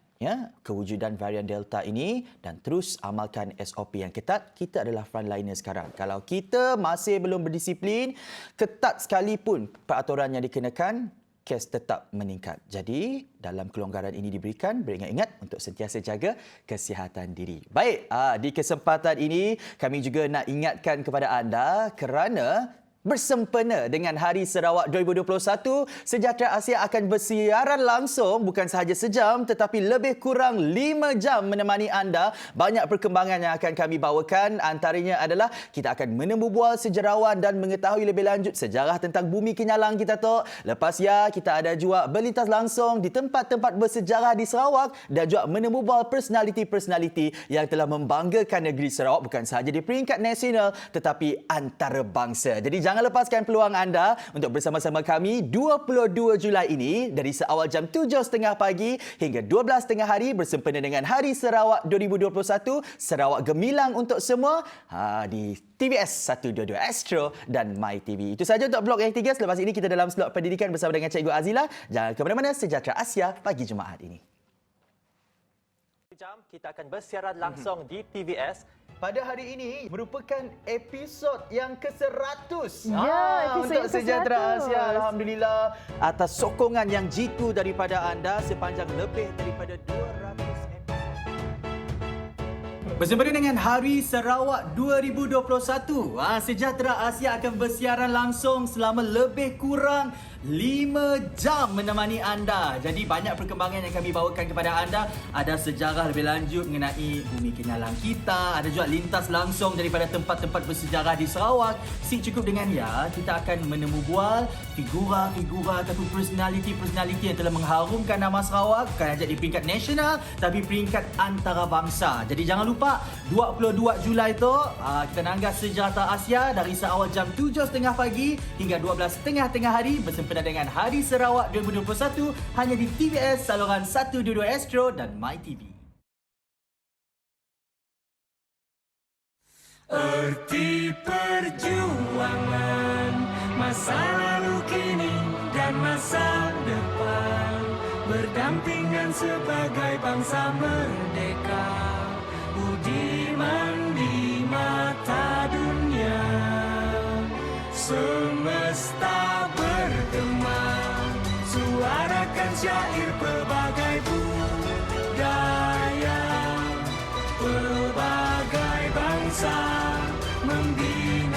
kewujudan varian Delta ini dan terus amalkan SOP yang ketat. Kita adalah frontliner sekarang. Kalau kita masih belum berdisiplin, ketat sekalipun peraturan yang dikenakan, kes tetap meningkat. Jadi, dalam kelonggaran ini diberikan, beringat-ingat untuk sentiasa jaga kesihatan diri. Baik, di kesempatan ini kami juga nak ingatkan kepada anda kerana bersempena dengan Hari Sarawak 2021, Sejahtera Asia akan bersiaran langsung bukan sahaja sejam tetapi lebih kurang 5 jam menemani anda. Banyak perkembangan yang akan kami bawakan. Antaranya adalah kita akan menemu bual sejarawan dan mengetahui lebih lanjut sejarah tentang bumi Kenyalang kita tu. Lepas kita ada juga berlintas langsung di tempat-tempat bersejarah di Sarawak dan juga menemu bual personaliti-personaliti yang telah membanggakan negeri Sarawak bukan sahaja di peringkat nasional tetapi antarabangsa. Jadi jangan lepaskan peluang anda untuk bersama-sama kami 22 Julai ini dari seawal jam 7.30 pagi hingga 12.30 hari bersempena dengan Hari Sarawak 2021. Sarawak gemilang untuk semua di TVS 122 Astro dan MyTV. Itu sahaja untuk blok yang 3. Selepas ini kita dalam slot pendidikan bersama dengan Cikgu Azila. Jangan ke mana-mana, Sejahtera Asia pagi Jumaat ini. Kita akan bersiaran langsung di TVS. Pada hari ini merupakan episod yang ke-100 episod untuk yang Sejahtera ke-100. Asia. Alhamdulillah atas sokongan yang jitu daripada anda sepanjang lebih daripada 200 episod. Bersempena dengan Hari Sarawak 2021, Sejahtera Asia akan bersiaran langsung selama lebih kurang 5 jam menemani anda. Jadi banyak perkembangan yang kami bawakan kepada anda. Ada sejarah lebih lanjut mengenai bumi Kenyalang kita. Ada juga lintas langsung daripada tempat-tempat bersejarah di Sarawak. Si cukup dengan kita akan menemu bual figura-figura ataupun personaliti-personaliti yang telah mengharumkan nama Sarawak. Bukan saja di peringkat nasional tapi peringkat antarabangsa. Jadi jangan lupa 22 Julai tu kita nanggas Sejahtera Asia dari seawal jam 7.30 pagi hingga 12.30 hari bersempena dengan Hari Sarawak 2021 hanya di TVS saluran 122 Astro dan MyTV. Erti perjuangan masa lalu kini dan masa depan berdampingan sebagai bangsa merdeka, budiman di mata dunia. Semesta bergema, suarakan syair pelbagai budaya, pelbagai bangsa membina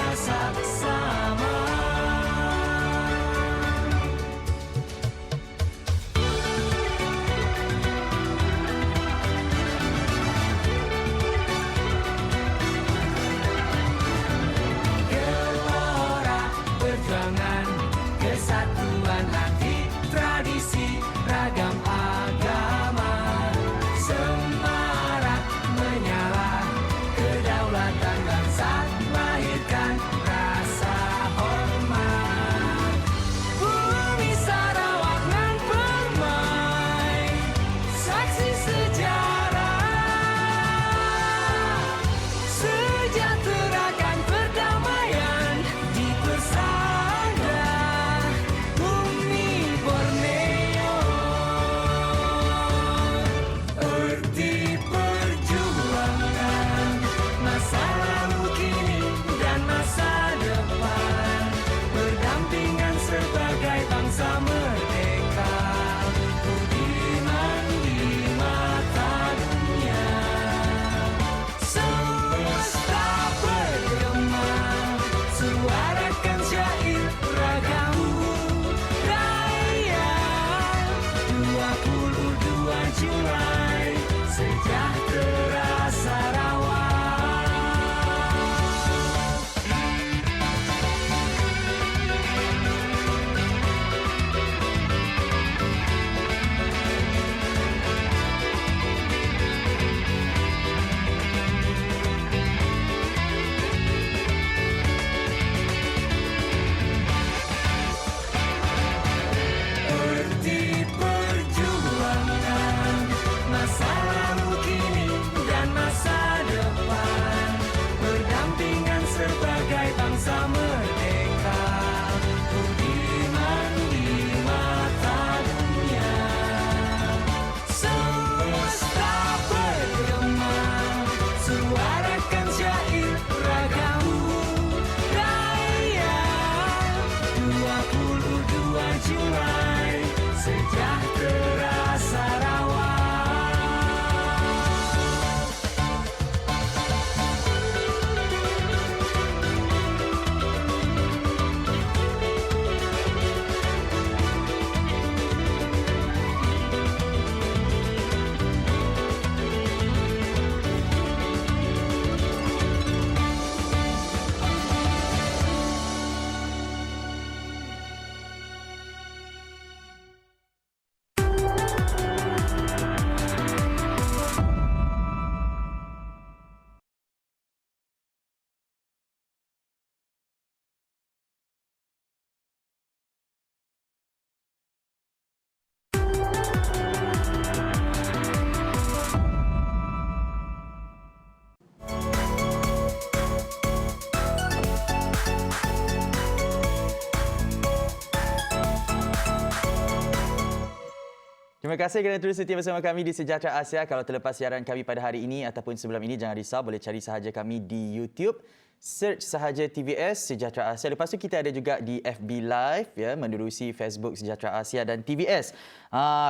Terima kasih kerana terus setia bersama kami di Sejahtera Asia. Kalau terlepas siaran kami pada hari ini ataupun sebelum ini, jangan risau, boleh cari sahaja kami di YouTube. Search sahaja TVS Sejahtera Asia. Lepas tu kita ada juga di FB Live, ya, menerusi Facebook Sejahtera Asia dan TVS.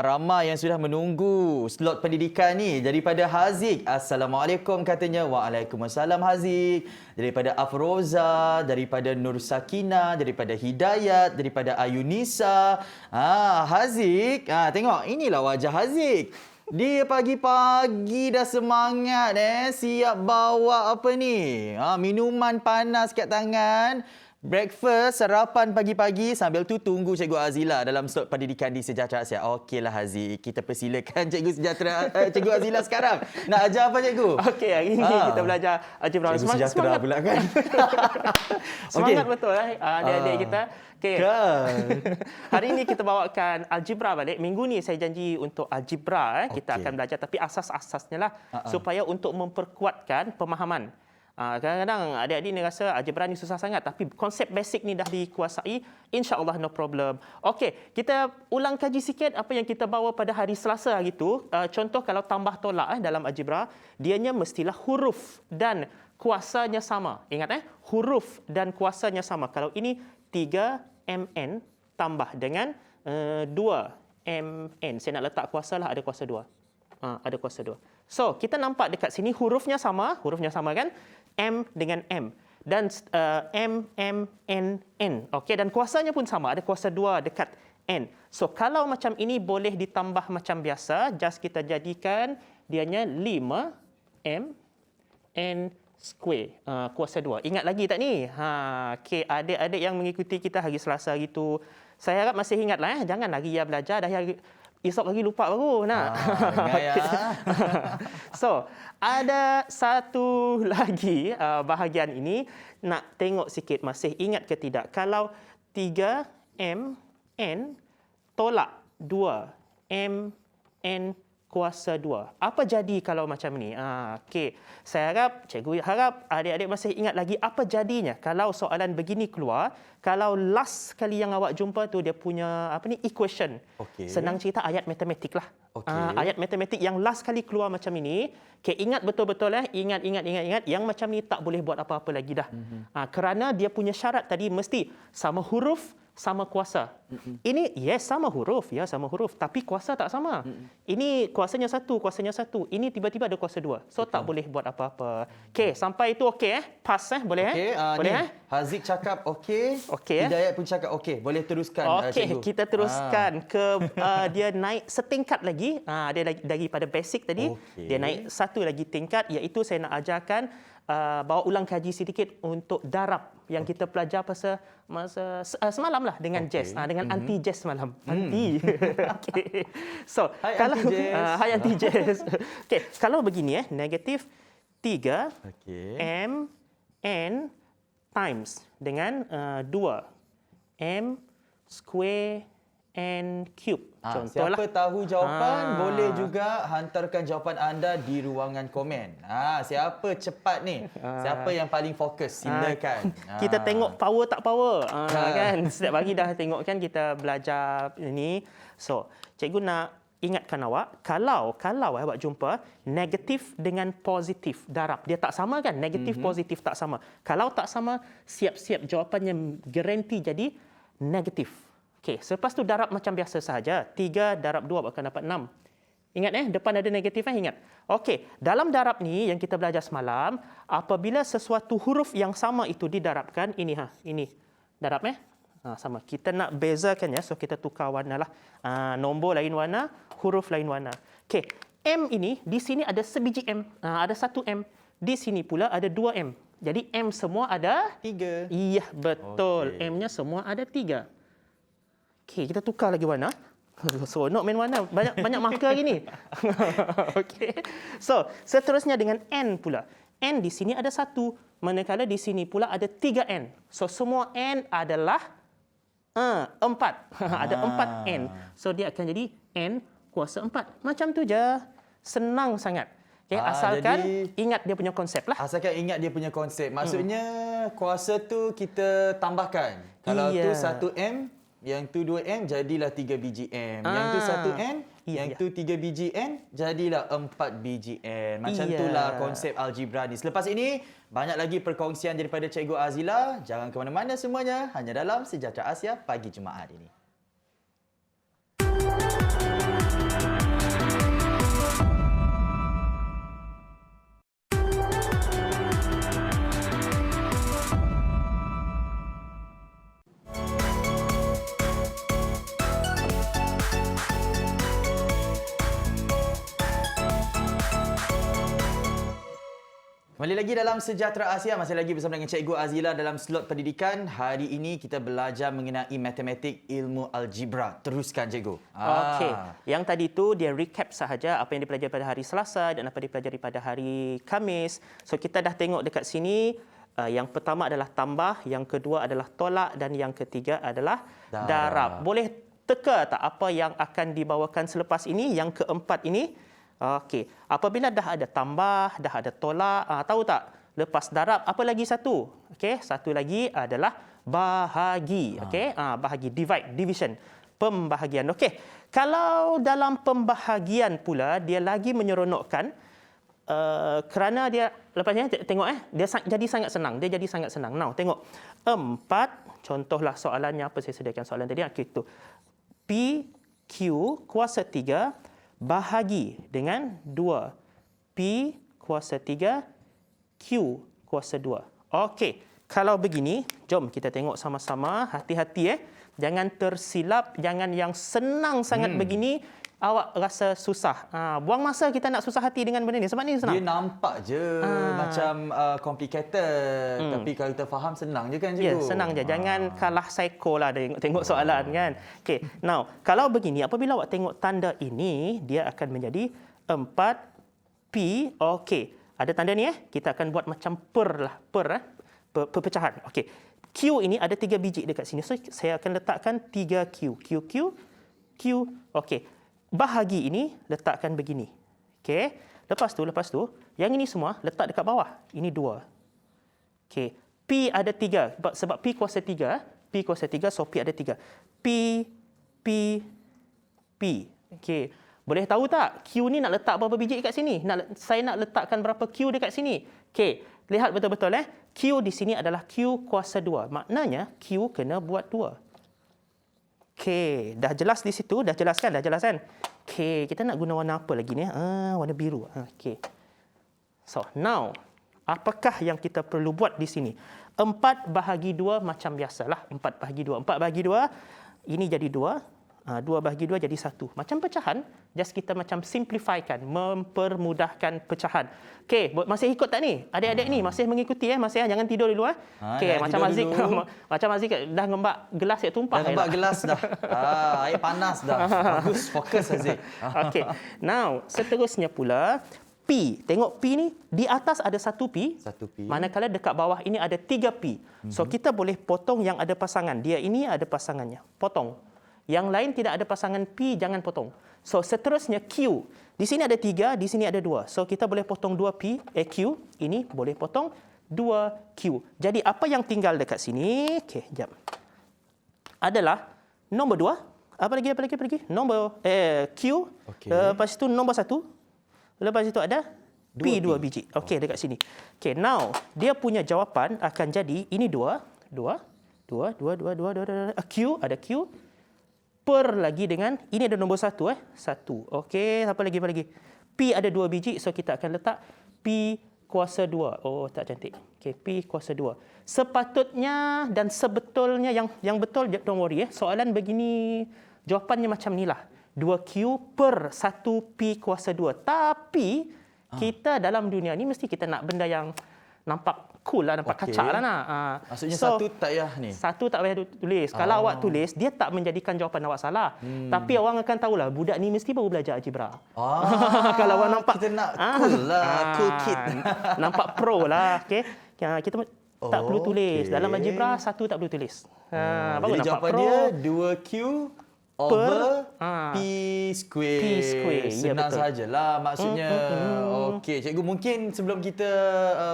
Ramai yang sudah menunggu slot pendidikan ni daripada Haziq. Assalamualaikum katanya. Waalaikumsalam Haziq. Daripada Afroza, daripada Nur Sakina, daripada Hidayat, daripada Ayunisa. Haziq, tengok inilah wajah Haziq. Dia pagi-pagi dah semangat siap bawa apa ni? Minuman panas kat tangan. Breakfast, sarapan pagi-pagi sambil tu tunggu Cikgu Azila dalam slot pendidikan di Sejahtera Asia. Okeylah Haziq, kita persilakan Cikgu Azila sekarang. Nak ajar apa Cikgu? Okey, hari ini kita belajar algebra. Cikgu Sejahtera pula kan? Semangat betul adik-adik kita. Okey. Hari ini kita bawakan algebra balik. Minggu ni saya janji untuk algebra kita akan belajar, tapi asas-asasnya lah supaya untuk memperkuatkan pemahaman. Kadang-kadang adik-adik ni rasa algebra ni susah sangat, tapi konsep basic ni dah dikuasai, insya-Allah no problem. Okey, kita ulang kaji sikit apa yang kita bawa pada hari Selasa hari tu. Contoh kalau tambah tolak dalam algebra, dianya mestilah huruf dan kuasanya sama. Ingat huruf dan kuasanya sama. Kalau ini 3mn tambah dengan 2mn. Saya nak letak kuasa lah, ada kuasa 2. Ada kuasa 2. So, kita nampak dekat sini hurufnya sama kan? M dengan M. Dan M, M, N, N. Okey, dan kuasanya pun sama, ada kuasa 2 dekat N. So, kalau macam ini boleh ditambah macam biasa, just kita jadikan dianya 5M N square, kuasa 2. Ingat lagi tak ni? Okey, adik-adik yang mengikuti kita hari Selasa hari tu, saya harap masih ingatlah. Jangan lagi ya belajar dah hari esok lagi lupa baru nak. So, ada satu lagi bahagian ini nak tengok sikit masih ingat ke tidak. Kalau 3mn tolak 2mn kuasa 2. Apa jadi kalau macam ni? Okey. Cikgu harap adik-adik masih ingat lagi apa jadinya kalau soalan begini keluar. Kalau last kali yang awak jumpa tu dia punya equation. Okay. Senang cerita ayat matematik lah. Okay. Ayat matematik yang last kali keluar macam ini. Okay, ingat betul-betul Ingat. Yang macam ni tak boleh buat apa-apa lagi dah. Kerana dia punya syarat tadi mesti sama huruf, sama kuasa. Ini sama huruf, sama huruf, tapi kuasa tak sama. Ini kuasanya satu. Ini tiba-tiba ada kuasa 2. So tak boleh buat apa-apa. Okey, sampai itu okey Pass boleh boleh Haziq cakap okey. Hidayat pun cakap okey. Boleh teruskan Okey, kita teruskan ke dia naik setingkat lagi. Dia lagi daripada basic tadi, dia naik satu lagi tingkat, iaitu saya nak ajarkan bawa ulang kaji sedikit untuk darab yang kita belajar masa semalam lah dengan Jess, dengan anti Jess semalam. Anti. Okey. So, kalau hai anti Jess. Okey, kalau begini negatif 3 m n times dengan 2 m square n cube. Contohlah. Siapa tahu jawapan boleh juga hantarkan jawapan anda di ruangan komen. Siapa cepat ni? Siapa yang paling fokus? Silakan. Kita tengok power tak power. Kan setiap hari dah tengok kan kita belajar ini. So, cikgu nak ingatkan awak, kalau awak jumpa negatif dengan positif darab, dia tak sama kan? Negatif positif tak sama. Kalau tak sama, siap-siap jawapannya garanti jadi negatif. Okey, selepas tu darab macam biasa sahaja. 3 darab 2 akan dapat 6. Ingat depan ada negatif ingat. Okey, dalam darab ni yang kita belajar semalam, apabila sesuatu huruf yang sama itu didarabkan, ini darab sama. Kita nak bezakan so kita tukar warna lah. Nombor lain warna, huruf lain warna. Okey, M ini di sini ada sebiji M. Ada 1 M. Di sini pula ada 2 M. Jadi M semua ada 3. Iya, betul. Okay. M-nya semua ada 3. Okey, kita tukar lagi warna. Seronok main warna. Banyak marker hari ni. Okey. So, seterusnya dengan N pula. N di sini ada 1. Manakala di sini pula ada 3N. So, semua N adalah 4. Ada 4N. So, dia akan jadi N kuasa 4. Macam tu je. Senang sangat. Okay, asalkan ingat dia punya konsep lah. Asalkan ingat dia punya konsep. Maksudnya kuasa tu kita tambahkan. Kalau tu 1M, yang tu 2M, jadilah 3 biji M. Yang tu 1N, yang Iya. tu 3 biji N, jadilah 4 biji N. Macam Iya. itulah konsep algebra ni. Selepas ini, banyak lagi perkongsian daripada Cikgu Azila. Jangan ke mana-mana semuanya, hanya dalam Sejahtera Asia pagi Jumaat ini. Kembali lagi dalam Sejahtera Asia, masih lagi bersama dengan Cikgu Azila dalam slot pendidikan. Hari ini kita belajar mengenai matematik ilmu algebra. Teruskan Cikgu. Okey. Yang tadi tu dia recap sahaja apa yang dipelajari pada hari Selasa dan apa dipelajari pada hari Khamis. So kita dah tengok dekat sini, yang pertama adalah tambah, yang kedua adalah tolak dan yang ketiga adalah darab. Boleh teka tak apa yang akan dibawakan selepas ini, yang keempat ini? Okey, apabila dah ada tambah, dah ada tolak, tahu tak? Lepas darab, apa lagi satu? Okey, satu lagi adalah bahagi. Okey, bahagi, divide, division, pembahagian. Okey, kalau dalam pembahagian pula dia lagi menyeronokkan, kerana dia lepasnya tengok dia jadi sangat senang. Dia jadi sangat senang. Now, tengok 4, contohlah soalannya apa saya sediakan soalan tadi. Okey, tu P Q kuasa 3 bahagi dengan 2. P kuasa 3, Q kuasa 2. Okey, kalau begini, jom kita tengok sama-sama. Hati-hati jangan tersilap, jangan yang senang sangat begini, awak rasa susah. Buang masa kita nak susah hati dengan benda ni. Sebab ni senang. Dia nampak je macam complicated. Tapi kalau kita faham, senang je kan Cikgu? Ya, senang je. Jangan kalah psycho lah tengok soalan kan. Okey, now kalau begini, apabila awak tengok tanda ini, dia akan menjadi 4P. Okey, ada tanda ni kita akan buat macam perpecahan. Okey, Q ini ada 3 biji dekat sini. So saya akan letakkan 3Q. Q. Okey. Bahagi ini letakkan begini. Okey. Lepas tu yang ini semua letak dekat bawah. Ini 2. Okey. P ada 3 sebab P kuasa 3, so P ada 3. P. Okey. Boleh tahu tak Q ni nak letak berapa biji dekat sini? Saya nak letakkan berapa Q dekat sini? Okey. Lihat betul-betul Q di sini adalah Q kuasa 2. Maknanya Q kena buat 2. Okey, dah jelas di situ, dah jelas kan? Okey, kita nak guna warna apa lagi ni? Warna biru. Okey. So, now apakah yang kita perlu buat di sini? 4 bahagi 2 macam biasalah. 4 bahagi 2. 4 bahagi 2, ini jadi 2. 2 bahagi 2 jadi 1. Macam pecahan, just kita macam simplifykan, mempermudahkan pecahan. Okey, masih ikut tak ni? Adik-adik ni masih mengikuti Masih jangan tidur dulu Okey, macam Aziz macam Aziz dah ngembak gelas tumpah. Dah ngembak gelas dah. Air panas dah. Bagus, fokus Aziz. Okey. Now, seterusnya pula P. Tengok P ni, di atas ada 1P. 1P. Manakala dekat bawah ini ada 3P. So kita boleh potong yang ada pasangan. Dia ini ada pasangannya. Potong. Yang lain tidak ada pasangan P, jangan potong. So seterusnya Q. Di sini ada 3, di sini ada 2. So kita boleh potong 2P, Q. Ini boleh potong 2Q. Jadi apa yang tinggal dekat sini? Okey, jap. Adalah nombor 2. Apa lagi? Nombor Q. Okey. Lepas itu nombor 1. Lepas itu ada P 2 biji. Okey, dekat sini. Okey, now dia punya jawapan akan jadi ini 2. Q, ada Q. Per lagi dengan, ini ada nombor 1 1. Okey, apa lagi? P ada 2 biji, so kita akan letak P kuasa 2. Oh, tak cantik. Okey, P kuasa 2. Sepatutnya dan sebetulnya yang betul, don't worry soalan begini, jawapannya macam inilah. 2Q per 1P kuasa 2. Tapi kita dalam dunia ni mesti kita nak benda yang nampak cool lah, nampak kacak lah nak. Maksudnya satu tak payah ni? Satu tak payah tulis. Kalau awak tulis, dia tak menjadikan jawapan awak salah. Tapi orang akan tahulah, budak ni mesti baru belajar algebra. Kalau awak nampak, kita nak cool lah, cool kid. nampak pro lah. Okay? Kita tak perlu tulis. Dalam algebra, satu tak perlu tulis. Baru Jadi nampak jawapan pro. dia 2Q over P square. P square. Ya, Senang betul. sajalah maksudnya. Okey, cikgu, mungkin sebelum kita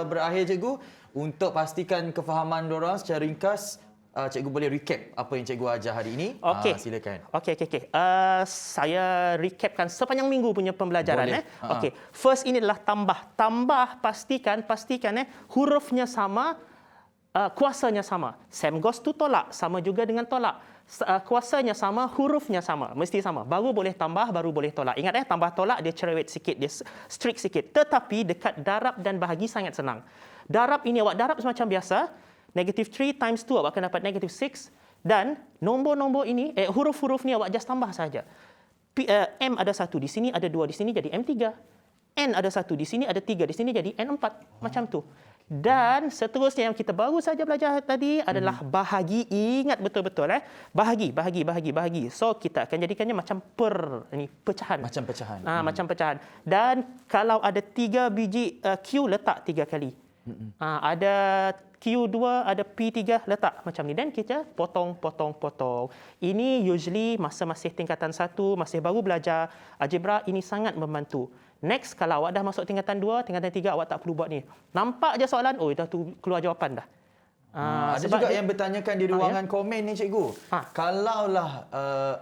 berakhir cikgu, untuk pastikan kefahaman diorang secara ringkas, cikgu boleh recap apa yang cikgu ajar hari ini? Okey. Silakan. Okey. Saya recapkan sepanjang minggu punya pembelajaran. Boleh. Okey. First ini adalah tambah. Tambah pastikan hurufnya sama, kuasanya sama. Sam goes to tolak, sama juga dengan tolak. Kuasanya sama, hurufnya sama, mesti sama. Baru boleh tambah, baru boleh tolak. Ingat tambah tolak dia cerewet sikit, dia strict sikit. Tetapi dekat darab dan bahagi sangat senang. Darab ini awak darab semacam biasa. -3 times 2 awak akan dapat -6. Dan nombor-nombor ini, huruf-huruf ni awak just tambah saja. M ada 1 di sini, ada 2 di sini, jadi M3. N ada 1 di sini, ada 3 di sini, jadi N4. Macam tu. Dan seterusnya yang kita baru saja belajar tadi adalah bahagi. Ingat betul-betul. Bahagi. So, kita akan jadikannya macam pecahan. Macam pecahan. Macam pecahan. Dan kalau ada 3 biji Q, letak 3 kali. Ada Q2, ada P3, letak macam ni. Dan kita potong. Ini usually masa masih tingkatan 1, masih baru belajar algebra, ini sangat membantu. Next, kalau awak dah masuk tingkatan 2, tingkatan 3, awak tak perlu buat ni. Nampak je soalan, dah tu keluar jawapan dah. Ada juga yang bertanyakan di ruangan komen ni cikgu. Kalaulah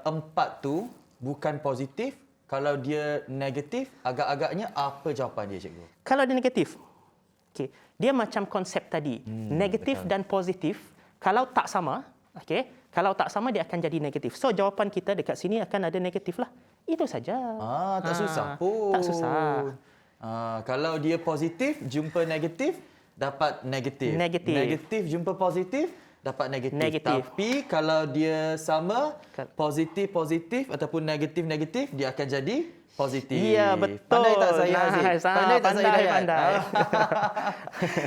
4 tu bukan positif, kalau dia negatif, agak-agaknya apa jawapan dia cikgu? Kalau dia negatif, okey, dia macam konsep tadi. Negatif dan positif, kalau tak sama, okey, kalau tak sama dia akan jadi negatif. So jawapan kita dekat sini akan ada negatif lah. Itu saja. Tak susah pun. Tak susah. Kalau dia positif jumpa negatif, dapat negatif. Negatif jumpa positif, dapat negatif. Tapi kalau dia sama, positif ataupun negatif, dia akan jadi positif. Ya, betul. Pandai tak saya, Aziz? Pandai tak saya, Dayat? Pandai.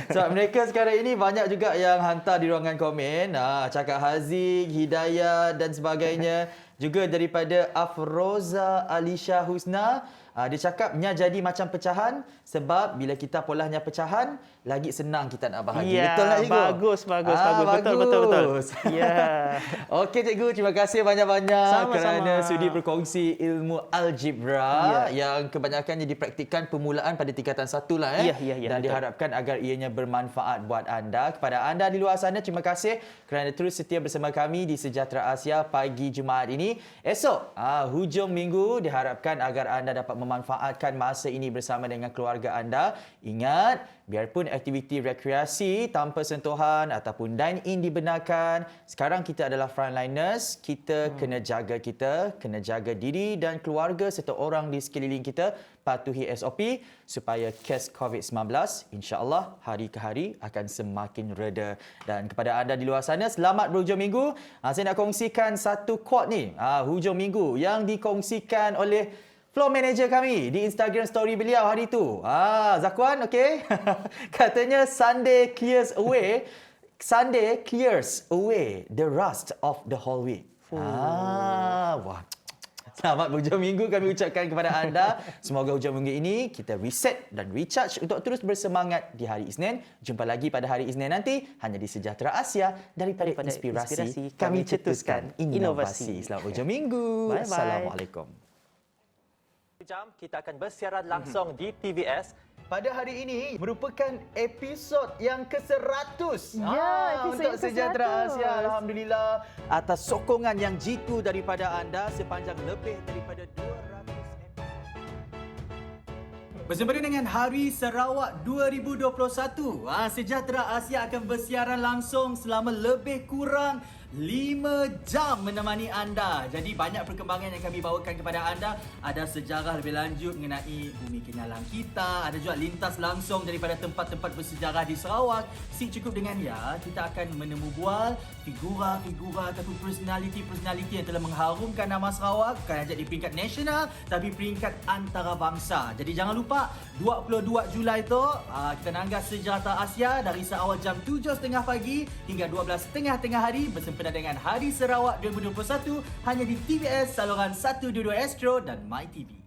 Sebab mereka sekarang ini banyak juga yang hantar di ruangan komen. Cakap Haziq, Hidayah dan sebagainya. Juga daripada Afroza Alisha Husna. Dia cakap, nya jadi macam pecahan sebab bila kita polahnya pecahan, lagi senang kita nak bahagi. Ya, betul tak cikgu? Bagus. Betul. Ya. Okey cikgu, terima kasih banyak-banyak Sama-sama. kerana sudi berkongsi ilmu algebra yang kebanyakannya dipraktikkan permulaan pada tingkatan 1 lah. Ya, Dan betul. diharapkan agar ianya bermanfaat buat anda. Kepada anda di luar sana, terima kasih kerana terus setia bersama kami di Sejahtera Asia pagi Jumaat ini. Esok, hujung minggu, diharapkan agar anda dapat memanfaatkan masa ini bersama dengan keluarga anda. Ingat, biarpun aktiviti rekreasi tanpa sentuhan ataupun dine-in dibenarkan, sekarang kita adalah frontliners. Kita kena jaga diri dan keluarga serta orang di sekeliling kita. Patuhi SOP supaya kes COVID-19 insya-Allah hari ke hari akan semakin reda. Dan kepada anda di luar sana, selamat berhujung minggu. Saya nak kongsikan satu quote ni, hujung minggu yang dikongsikan oleh floor manager kami di Instagram story beliau hari tu. Zakwan, okey. Katanya Sunday clears away the rust of the whole week. Wah. Selamat berhujung minggu kami ucapkan kepada anda. Semoga hujung minggu ini kita reset dan recharge untuk terus bersemangat di hari Isnin. Jumpa lagi pada hari Isnin nanti hanya di Sejahtera Asia. Daripada inspirasi kami cetuskan inovasi. Selamat berhujung minggu. Bye-bye. Assalamualaikum. Jam kita akan bersiaran langsung di TVS. Pada hari ini merupakan episod yang ke-100 episod untuk yang Sejahtera ke-100. Asia. Alhamdulillah atas sokongan yang jitu daripada anda sepanjang lebih daripada 200 Bersempena dengan Hari Sarawak 2021, Sejahtera Asia akan bersiaran langsung selama lebih kurang 5 jam menemani anda. Jadi banyak perkembangan yang kami bawakan kepada anda. Ada sejarah lebih lanjut mengenai bumi kenalan kita. Ada juga lintas langsung daripada tempat-tempat bersejarah di Sarawak. Cukup dengan kita akan menemu bual figura-figura ataupun personaliti-personaliti yang telah mengharumkan nama Sarawak. Bukan saja di peringkat nasional tapi peringkat antarabangsa. Jadi jangan lupa 22 Julai tu kita nanggas Sejahtera Asia dari seawal jam 7.30 pagi hingga 12.30 hari bersempena dengan Hari Sarawak 2021 hanya di TVS saluran 122 Astro dan MyTV.